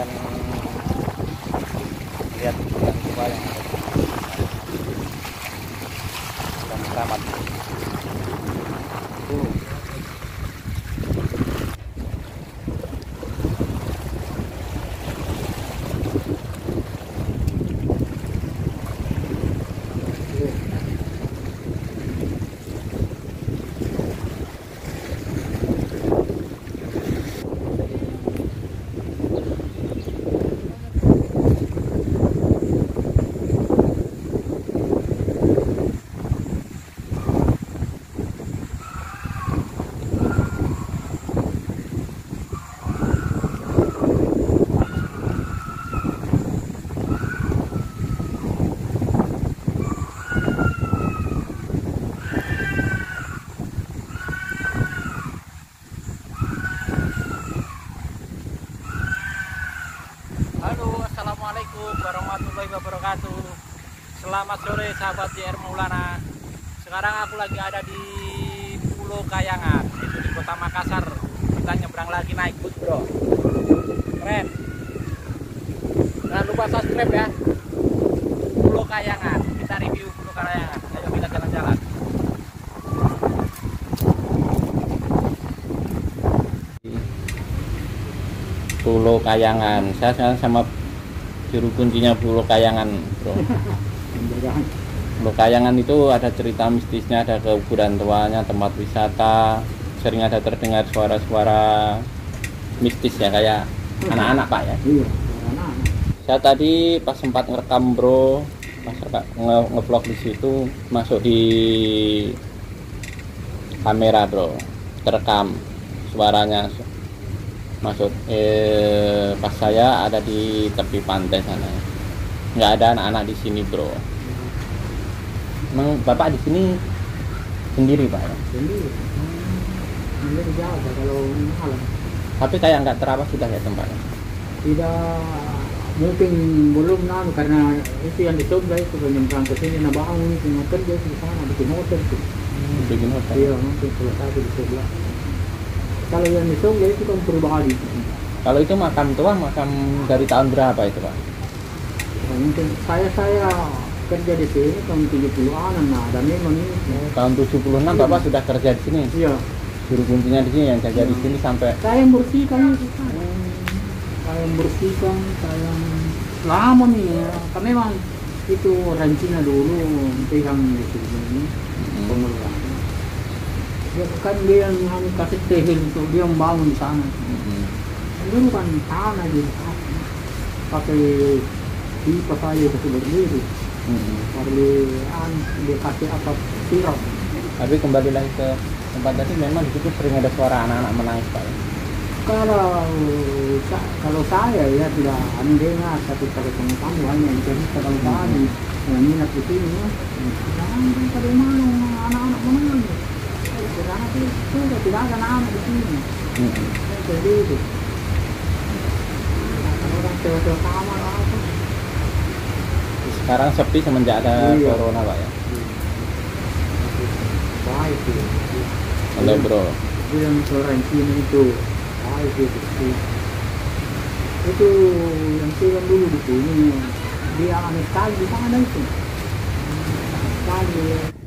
akan lihat ikan tua yang sedang keramat. Halo, assalamualaikum warahmatullahi wabarakatuh. Selamat sore sahabat JR Maulana. Sekarang aku lagi ada di Pulau Kayangan, itu di Kota Makassar. Kita nyebrang lagi naik bus, bro. Keren. Jangan lupa subscribe ya. Pulau Kayangan. Kita review Pulau Kayangan. Ayo kita jalan-jalan. Pulau Kayangan. Saya sekarang sama juru kuncinya Pulau Kayangan, bro. Pulau Kayangan itu ada cerita mistisnya, ada kekuburan tuanya, tempat wisata. Sering ada terdengar suara-suara mistis ya, kayak anak-anak, Pak ya. Iya, anak-anak. Saya tadi pas sempat ngerekam, bro, pas nge-vlog di situ, masuk di kamera, bro, terekam suaranya. Masuk pas saya ada di tepi pantai sana, nggak ada anak-anak di sini, bro. Emang bapak di sini sendiri, Pak ya? Sendiri. Sendiri jaga kalau malam. Tapi kayak nggak terawat sudah ya tempatnya? Tidak, mungkin belum karena itu yang dicoba itu penyeberang ke sini, bangun itu kerja di sana bikin hotel itu. Bikin hotel. Iya, mungkin kalau satu di sebelah. Kalau yang dicoba itu kan pribadi. Kalau itu makam tua, makam dari tahun berapa itu, Pak? Mungkin saya kerja di sini tahun 70-an, nah, dan memang ini. Tahun 76 Bapak sudah kerja di sini? Iya. Juru kuncinya di sini, yang jaga di sini sampai. Saya yang bersihkan itu. Saya yang bersihkan, saya yang lama nih ya. Karena memang itu rancina dulu pegang di sini pengelolaan. Dia kan dia yang kasih tehil itu, dia membangun di sana. Dulu kan tanah di sana, pakai pipa saja itu berdiri. Baru dia kasih apa sirop. Tapi kembali lagi ke tempat tadi, memang di situ sering ada suara anak-anak menangis, Pak. Kalau saya ya tidak dengar, tapi kalau kamu hanya jadi kalau kami yang minat di sini ya, jangan pada mana anak-anak menangis. Karena itu tidak ada anak-anak di sini. Jadi itu orang tua kamar apa. Sekarang sepi semenjak ada corona, Pak ya. Baik itu. Oleh, bro. Yang orang sini itu baik itu yang turun dulu di sini. Dia aneh sekali di sana itu. Sekali.